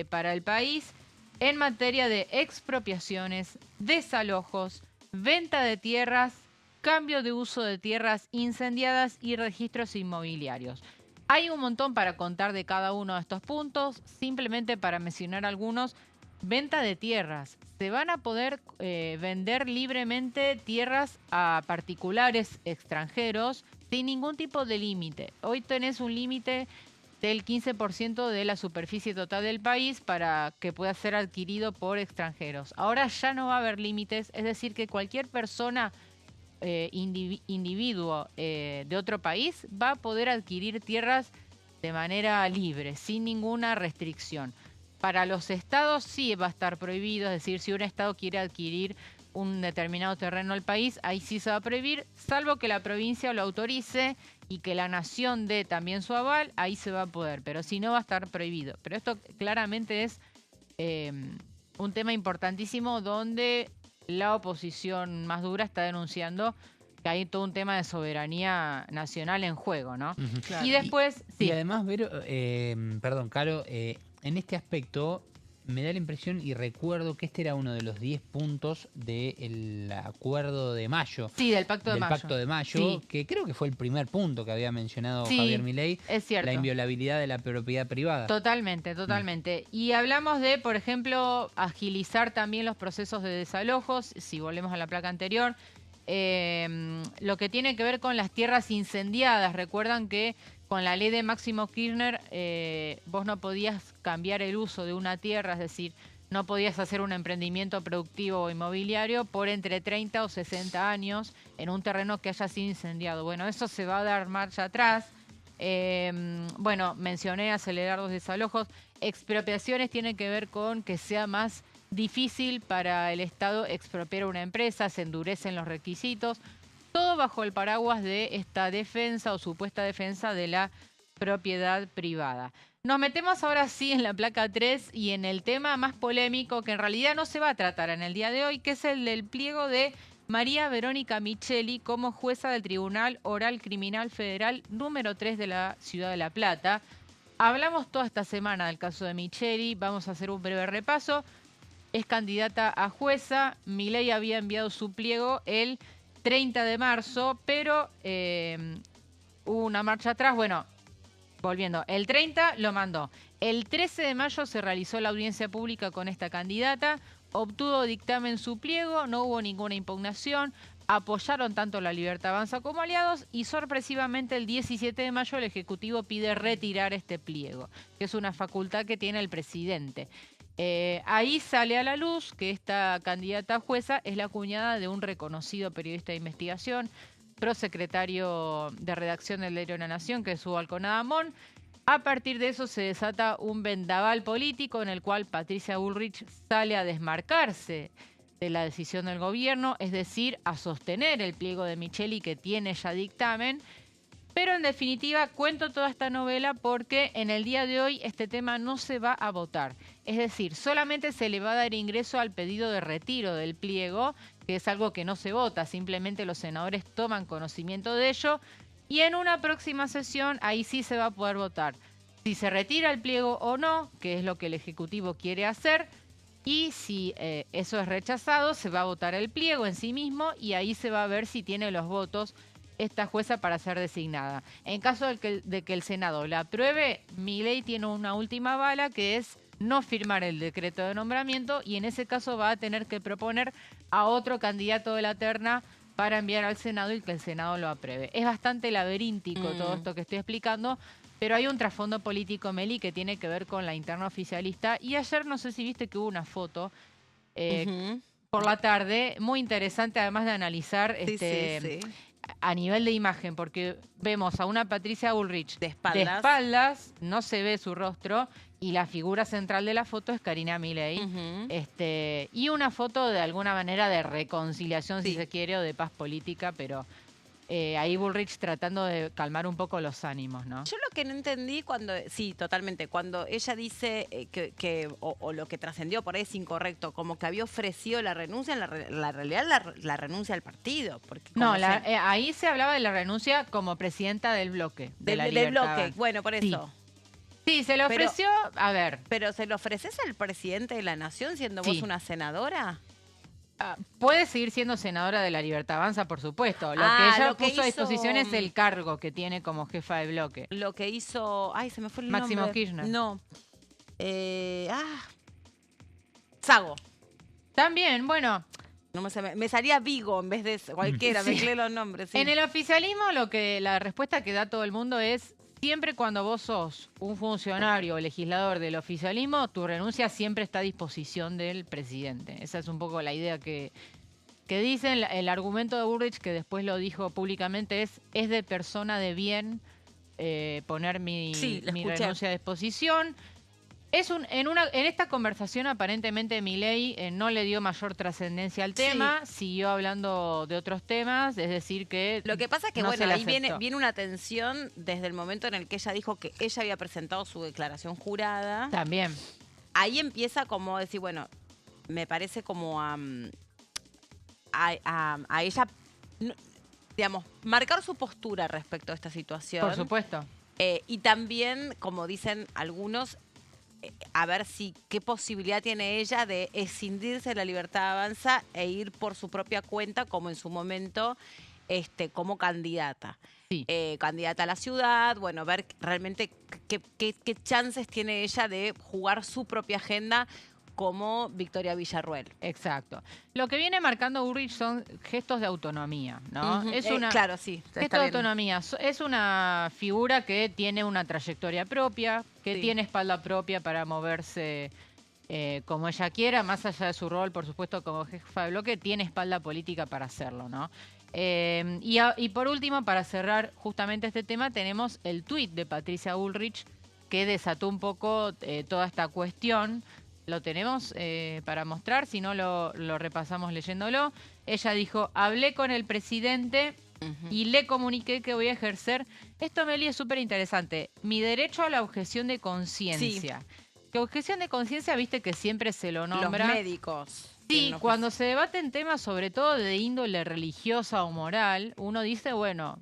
para el país en materia de expropiaciones, desalojos, venta de tierras, cambio de uso de tierras incendiadas y registros inmobiliarios. Hay un montón para contar de cada uno de estos puntos, simplemente para mencionar algunos. Venta de tierras. Se van a poder vender libremente tierras a particulares extranjeros sin ningún tipo de límite. Hoy tenés un límite del 15% de la superficie total del país para que pueda ser adquirido por extranjeros. Ahora ya no va a haber límites, es decir, que cualquier persona, individuo de otro país, va a poder adquirir tierras de manera libre, sin ninguna restricción. Para los estados sí va a estar prohibido, es decir, si un estado quiere adquirir un determinado terreno al país, ahí sí se va a prohibir, salvo que la provincia lo autorice y que la nación dé también su aval, ahí se va a poder, pero si no va a estar prohibido. Pero esto claramente es un tema importantísimo donde la oposición más dura está denunciando que hay todo un tema de soberanía nacional en juego, ¿no? Claro. Y después, sí. Y además, Vero, perdón, Caro, en este aspecto me da la impresión y recuerdo que este era uno de los 10 puntos del acuerdo de mayo. Sí, del Pacto de Mayo. Pacto de Mayo, sí, que creo que fue el primer punto que había mencionado sí, Javier Milei. Es cierto. La inviolabilidad de la propiedad privada. Totalmente, totalmente. Y hablamos de, por ejemplo, agilizar también los procesos de desalojos, si volvemos a la placa anterior. Lo que tiene que ver con las tierras incendiadas. Recuerdan que con la ley de Máximo Kirchner vos no podías cambiar el uso de una tierra, es decir, no podías hacer un emprendimiento productivo o inmobiliario por entre 30 o 60 años en un terreno que haya sido incendiado. Bueno, eso se va a dar marcha atrás. Bueno, mencioné acelerar los desalojos. Expropiaciones tienen que ver con que sea más difícil para el Estado expropiar una empresa, se endurecen los requisitos, todo bajo el paraguas de esta defensa o supuesta defensa de la propiedad privada. Nos metemos ahora sí en la placa 3 y en el tema más polémico que en realidad no se va a tratar en el día de hoy, que es el del pliego de María Verónica Micheli como jueza del Tribunal Oral Criminal Federal número 3 de la Ciudad de La Plata. Hablamos toda esta semana del caso de Micheli, vamos a hacer un breve repaso. Es candidata a jueza, Milei había enviado su pliego el 30 de marzo, pero hubo una marcha atrás. Bueno, volviendo, el 30 lo mandó. El 13 de mayo se realizó la audiencia pública con esta candidata, obtuvo dictamen su pliego, no hubo ninguna impugnación, apoyaron tanto la Libertad Avanza como aliados y sorpresivamente el 17 de mayo el Ejecutivo pide retirar este pliego, que es una facultad que tiene el presidente. Ahí sale a la luz que esta candidata a jueza es la cuñada de un reconocido periodista de investigación, prosecretario de redacción del diario La Nación, que es Hugo Alconada Amón. A partir de eso se desata un vendaval político en el cual Patricia Bullrich sale a desmarcarse de la decisión del gobierno, es decir, a sostener el pliego de Micheli que tiene ya dictamen. Pero en definitiva cuento toda esta novela porque en el día de hoy este tema no se va a votar. Es decir, solamente se le va a dar ingreso al pedido de retiro del pliego, que es algo que no se vota, simplemente los senadores toman conocimiento de ello y en una próxima sesión ahí sí se va a poder votar si se retira el pliego o no, que es lo que el Ejecutivo quiere hacer, Y si eso es rechazado, se va a votar el pliego en sí mismo y ahí se va a ver si tiene los votos esta jueza para ser designada. En caso de que el Senado la apruebe, Milei tiene una última bala, que es no firmar el decreto de nombramiento, y en ese caso va a tener que proponer a otro candidato de la terna para enviar al Senado y que el Senado lo apruebe. Es bastante laberíntico todo esto que estoy explicando, pero hay un trasfondo político, Meli, que tiene que ver con la interna oficialista. Y ayer, no sé si viste que hubo una foto por la tarde, muy interesante, además de analizar a nivel de imagen, porque vemos a una Patricia Bullrich de espaldas, no se ve su rostro, y la figura central de la foto es Karina Milei. Y una foto de alguna manera de reconciliación, si se quiere, o de paz política, pero ahí Bullrich tratando de calmar un poco los ánimos, ¿no? Yo lo que no entendí cuando, sí, totalmente, cuando ella dice o lo que trascendió por ahí es incorrecto, como que había ofrecido la renuncia, en la realidad la renuncia al partido. Porque no, ahí se hablaba de la renuncia como presidenta del bloque. Del bloque, bueno, por eso. Sí, se le ofreció, a ver. ¿Pero se lo ofreces al presidente de la Nación siendo vos una senadora? Puede seguir siendo senadora de la Libertad Avanza, por supuesto. Lo que ella puso a disposición es el cargo que tiene como jefa de bloque. Lo que hizo... Ay, se me fue el nombre. Máximo Kirchner. No. Sago. También, bueno... No me salía Vigo en vez de cualquiera, mezclé los nombres. Sí. En el oficialismo la respuesta que da todo el mundo es: siempre cuando vos sos un funcionario o legislador del oficialismo, tu renuncia siempre está a disposición del presidente. Esa es un poco la idea que dicen. El argumento de Bullrich, que después lo dijo públicamente, es de persona de bien poner mi renuncia a disposición. En esta conversación aparentemente Milei no le dio mayor trascendencia al tema, siguió hablando de otros temas, es decir que... Lo que pasa es que, bueno, ahí viene una tensión desde el momento en el que ella dijo que ella había presentado su declaración jurada. También. Ahí empieza como decir, bueno, me parece como a ella, digamos, marcar su postura respecto a esta situación. Por supuesto. Y también, como dicen algunos, a ver qué posibilidad tiene ella de escindirse de la Libertad Avanza e ir por su propia cuenta, como en su momento como candidata. Sí. Candidata a la ciudad, bueno, ver realmente qué chances tiene ella de jugar su propia agenda como Victoria Villarruel. Exacto. Lo que viene marcando Bullrich son gestos de autonomía, ¿no? Claro, sí. Gesto de autonomía. Es una figura que tiene una trayectoria propia, que tiene espalda propia para moverse como ella quiera, más allá de su rol, por supuesto, como jefa de bloque, tiene espalda política para hacerlo, ¿no? Y por último, para cerrar justamente este tema, tenemos el tuit de Patricia Bullrich, que desató un poco toda esta cuestión. Lo tenemos para mostrar, si no lo repasamos leyéndolo. Ella dijo: hablé con el presidente y le comuniqué que voy a ejercer, esto, Meli, es súper interesante, mi derecho a la objeción de conciencia. Que objeción de conciencia, viste que siempre se lo nombra. Los médicos. Sí, cuando se debaten temas sobre todo de índole religiosa o moral, uno dice, bueno...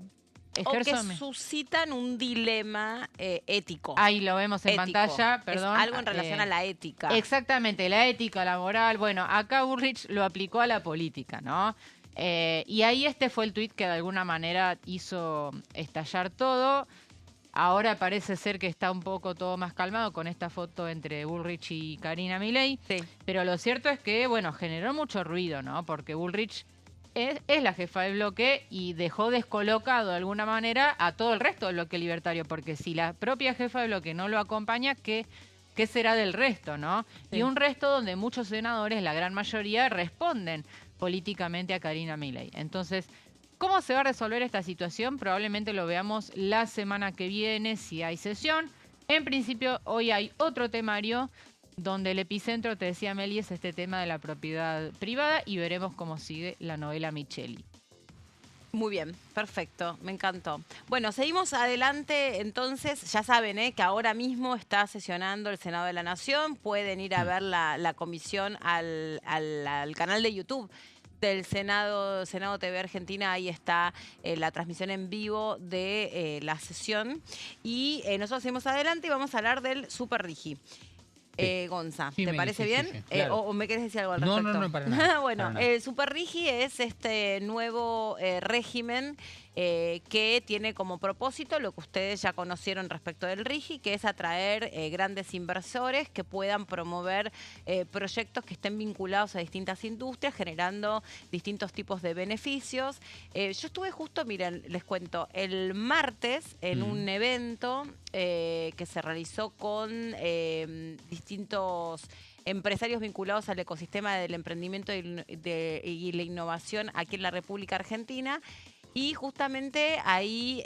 O que suscitan un dilema ético. Ahí lo vemos en pantalla, perdón. Es algo en relación a la ética. Exactamente, la ética, la moral. Bueno, acá Bullrich lo aplicó a la política, ¿no? Y ahí fue el tuit que de alguna manera hizo estallar todo. Ahora parece ser que está un poco todo más calmado con esta foto entre Bullrich y Karina Milei. Sí. Pero lo cierto es que, bueno, generó mucho ruido, ¿no? Porque Bullrich es la jefa del bloque y dejó descolocado de alguna manera a todo el resto del bloque libertario, porque si la propia jefa del bloque no lo acompaña, ¿qué será del resto, no? Sí. Y un resto donde muchos senadores, la gran mayoría, responden políticamente a Karina Milei. Entonces, ¿cómo se va a resolver esta situación? Probablemente lo veamos la semana que viene, si hay sesión. En principio, hoy hay otro temario donde el epicentro, te decía Meli, es este tema de la propiedad privada, y veremos cómo sigue la novela Micheli. Muy bien, perfecto, me encantó. Bueno, seguimos adelante, entonces, ya saben que ahora mismo está sesionando el Senado de la Nación, pueden ir a ver la comisión al canal de YouTube del Senado TV Argentina, ahí está la transmisión en vivo de la sesión, y nosotros seguimos adelante y vamos a hablar del Super Rigi. Gonza, Sí, ¿te Meli, parece sí, bien? sí, claro. ¿O me querés decir algo al No, respecto? no, para nada. Bueno, para nada. el Super Rigi es este nuevo régimen que tiene como propósito lo que ustedes ya conocieron respecto del Rigi, que es atraer grandes inversores que puedan promover proyectos que estén vinculados a distintas industrias, generando distintos tipos de beneficios. Yo estuve justo, miren, les cuento, el martes en un evento que se realizó con distintos empresarios vinculados al ecosistema del emprendimiento y la innovación aquí en la República Argentina. Y justamente ahí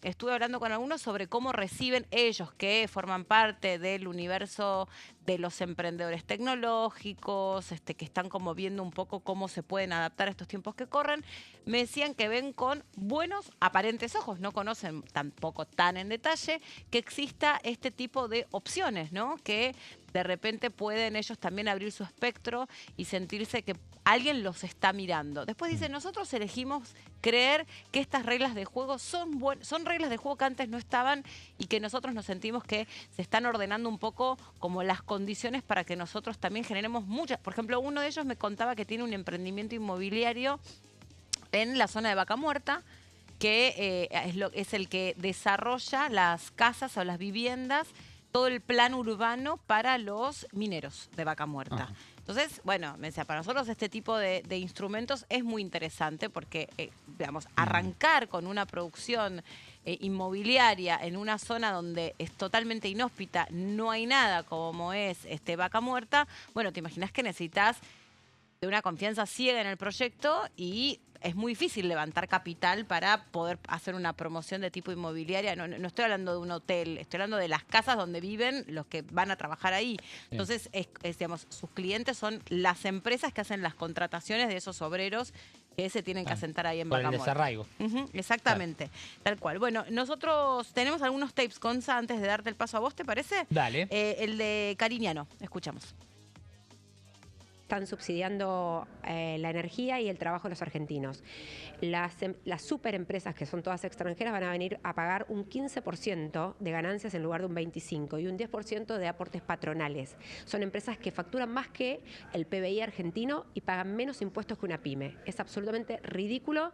estuve hablando con algunos sobre cómo reciben ellos, que forman parte del universo de los emprendedores tecnológicos, que están como viendo un poco cómo se pueden adaptar a estos tiempos que corren. Me decían que ven con buenos aparentes ojos, no conocen tampoco tan en detalle que exista este tipo de opciones, ¿no? Que de repente pueden ellos también abrir su espectro y sentirse que alguien los está mirando. Después dice, nosotros elegimos creer que estas reglas de juego son reglas de juego que antes no estaban y que nosotros nos sentimos que se están ordenando un poco como las condiciones para que nosotros también generemos muchas. Por ejemplo, uno de ellos me contaba que tiene un emprendimiento inmobiliario en la zona de Vaca Muerta, que es el que desarrolla las casas o las viviendas, todo el plan urbano para los mineros de Vaca Muerta. Ajá. Entonces, bueno, me decía, para nosotros este tipo de instrumentos es muy interesante porque, digamos, arrancar con una producción inmobiliaria en una zona donde es totalmente inhóspita, no hay nada como es Vaca Muerta, bueno, te imaginas que necesitas de una confianza ciega en el proyecto y es muy difícil levantar capital para poder hacer una promoción de tipo inmobiliaria. No estoy hablando de un hotel, estoy hablando de las casas donde viven los que van a trabajar ahí. Entonces, digamos, sus clientes son las empresas que hacen las contrataciones de esos obreros que se tienen que asentar ahí en Vaca Muerta. Por el desarraigo. Exactamente, tal cual. Bueno, nosotros tenemos algunos tapes, Gonza, antes de darte el paso a vos, ¿te parece? Dale. El de Cariñano, escuchamos. Están subsidiando la energía y el trabajo de los argentinos. Las super empresas, que son todas extranjeras, van a venir a pagar un 15% de ganancias en lugar de un 25% y un 10% de aportes patronales. Son empresas que facturan más que el PBI argentino y pagan menos impuestos que una pyme. Es absolutamente ridículo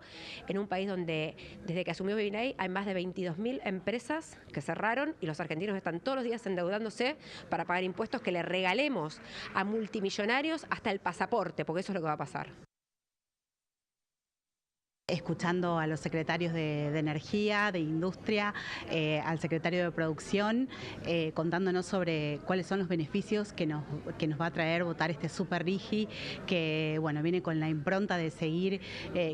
en un país donde desde que asumió Milei hay más de 22.000 empresas que cerraron y los argentinos están todos los días endeudándose para pagar impuestos que le regalemos a multimillonarios hasta el pasaporte, porque eso es lo que va a pasar. Escuchando a los secretarios de Energía, de Industria, al secretario de Producción, contándonos sobre cuáles son los beneficios que nos va a traer votar este Super Rigi, que bueno, viene con la impronta de seguir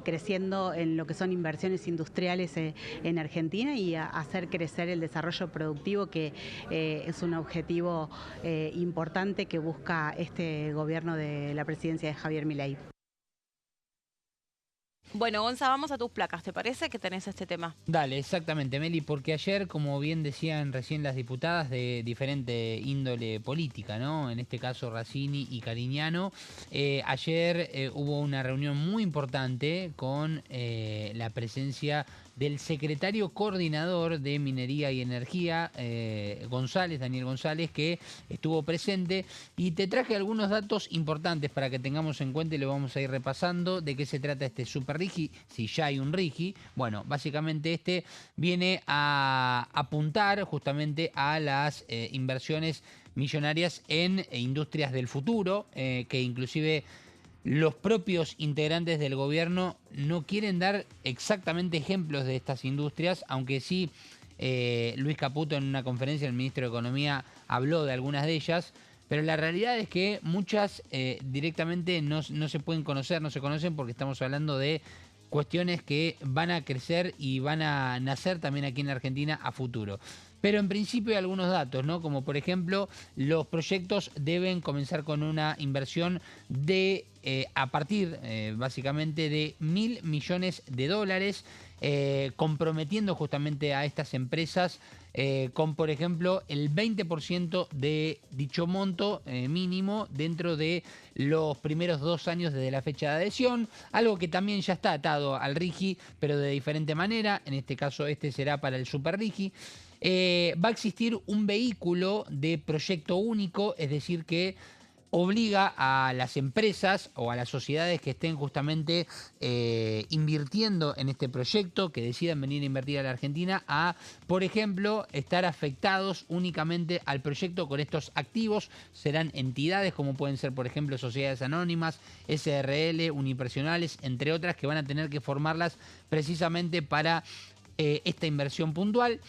creciendo en lo que son inversiones industriales en Argentina y a hacer crecer el desarrollo productivo, que es un objetivo importante que busca este gobierno de la presidencia de Javier Milei. Bueno, Gonza, vamos a tus placas, ¿te parece que tenés este tema? Dale, exactamente, Meli, porque ayer, como bien decían recién las diputadas de diferente índole política, ¿no? En este caso Razzini y Cariñano, ayer hubo una reunión muy importante con la presencia del secretario coordinador de Minería y Energía, Daniel González, que estuvo presente, y te traje algunos datos importantes para que tengamos en cuenta y lo vamos a ir repasando. ¿De qué se trata este Super Rigi? Si ya hay un Rigi. Bueno, básicamente este viene a apuntar justamente a las inversiones millonarias en industrias del futuro, que inclusive los propios integrantes del gobierno no quieren dar exactamente ejemplos de estas industrias, aunque sí Luis Caputo en una conferencia, el ministro de Economía, habló de algunas de ellas, pero la realidad es que muchas directamente no se pueden conocer, no se conocen porque estamos hablando de cuestiones que van a crecer y van a nacer también aquí en la Argentina a futuro. Pero en principio hay algunos datos, ¿no? Como por ejemplo, los proyectos deben comenzar con una inversión de a partir básicamente de $1.000 millones, comprometiendo justamente a estas empresas con, por ejemplo, el 20% de dicho monto mínimo dentro de los primeros 2 años desde la fecha de adhesión, algo que también ya está atado al Rigi, pero de diferente manera. En este caso, este será para el Super Rigi. va a existir un vehículo de proyecto único, es decir que obliga a las empresas o a las sociedades que estén justamente invirtiendo en este proyecto, que decidan venir a invertir a la Argentina, a, por ejemplo, estar afectados únicamente al proyecto con estos activos. Serán entidades como pueden ser, por ejemplo, sociedades anónimas, SRL, unipersonales, entre otras, que van a tener que formarlas precisamente para esta inversión puntual.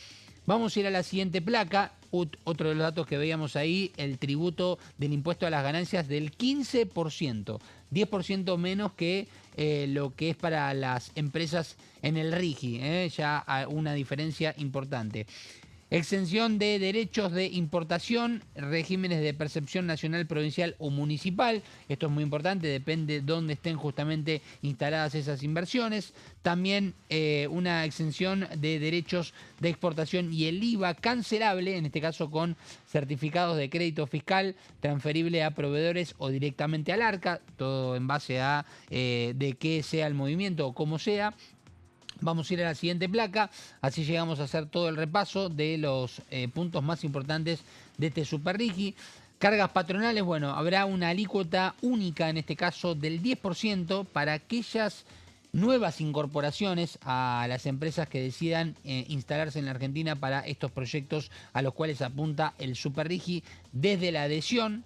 Vamos a ir a la siguiente placa. Otro de los datos que veíamos ahí, el tributo del impuesto a las ganancias del 15%, 10% menos que lo que es para las empresas en el RIGI, ya una diferencia importante. Exención de derechos de importación, regímenes de percepción nacional, provincial o municipal. Esto es muy importante, depende de dónde estén justamente instaladas esas inversiones. También una exención de derechos de exportación y el IVA cancelable, en este caso con certificados de crédito fiscal, transferible a proveedores o directamente al ARCA, todo en base a de qué sea el movimiento o cómo sea. Vamos a ir a la siguiente placa, así llegamos a hacer todo el repaso de los puntos más importantes de este Super RIGI. Cargas patronales, bueno, habrá una alícuota única, en este caso del 10% para aquellas nuevas incorporaciones a las empresas que decidan instalarse en la Argentina para estos proyectos a los cuales apunta el Super RIGI desde la adhesión.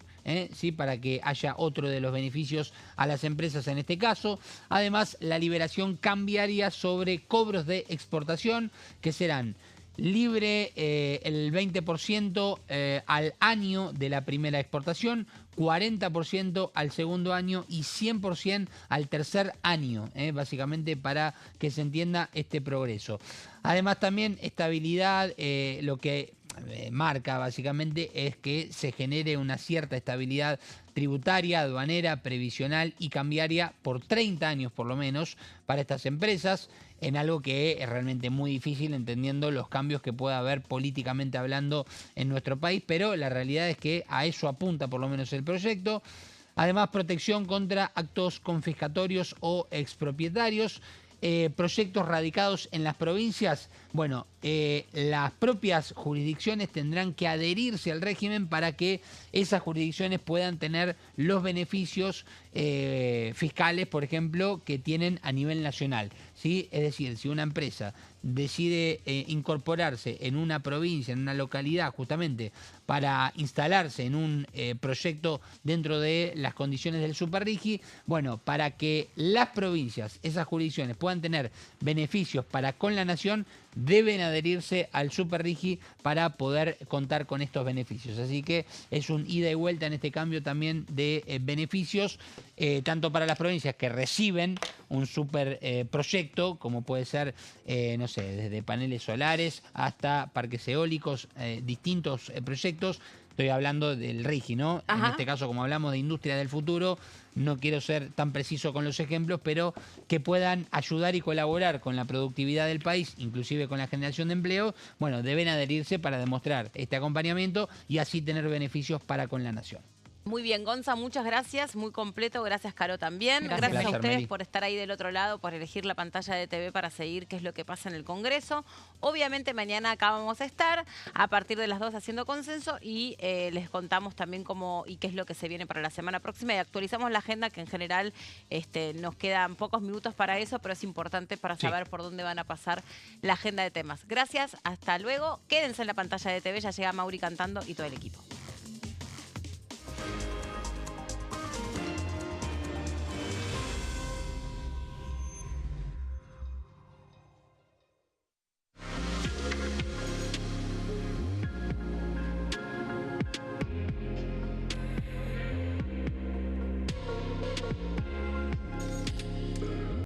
¿Sí? Para que haya otro de los beneficios a las empresas en este caso. Además, la liberación cambiaria sobre cobros de exportación, que serán libre el 20% al año de la primera exportación, 40% al segundo año y 100% al tercer año, básicamente para que se entienda este progreso. Además también estabilidad, lo que marca básicamente es que se genere una cierta estabilidad tributaria, aduanera, previsional y cambiaria por 30 años por lo menos para estas empresas, en algo que es realmente muy difícil entendiendo los cambios que pueda haber políticamente hablando en nuestro país, pero la realidad es que a eso apunta por lo menos el proyecto. Además, protección contra actos confiscatorios o expropietarios. Proyectos radicados en las provincias, bueno, las propias jurisdicciones tendrán que adherirse al régimen para que esas jurisdicciones puedan tener los beneficios fiscales, por ejemplo, que tienen a nivel nacional, ¿sí? Es decir, si una empresa decide incorporarse en una provincia, en una localidad, justamente para instalarse en un proyecto dentro de las condiciones del Super RIGI, bueno, para que las provincias, esas jurisdicciones puedan tener beneficios para con la nación, deben adherirse al Super RIGI para poder contar con estos beneficios. Así que es un ida y vuelta en este cambio también de beneficios, tanto para las provincias que reciben un super proyecto, como puede ser, no sé, desde paneles solares hasta parques eólicos, distintos proyectos. Estoy hablando del RIGI, ¿no? Ajá. En este caso, como hablamos de industria del futuro, no quiero ser tan preciso con los ejemplos, pero que puedan ayudar y colaborar con la productividad del país, inclusive con la generación de empleo, bueno, deben adherirse para demostrar este acompañamiento y así tener beneficios para con la nación. Muy bien, Gonza, muchas gracias, muy completo, gracias Caro también. Gracias a ustedes por estar ahí del otro lado, por elegir la pantalla de TV para seguir qué es lo que pasa en el Congreso. Obviamente mañana acá vamos a estar a partir de las 2 haciendo consenso y les contamos también cómo y qué es lo que se viene para la semana próxima y actualizamos la agenda, que en general nos quedan pocos minutos para eso, pero es importante para saber por dónde van a pasar la agenda de temas. Gracias, hasta luego, quédense en la pantalla de TV, ya llega Mauri cantando y todo el equipo.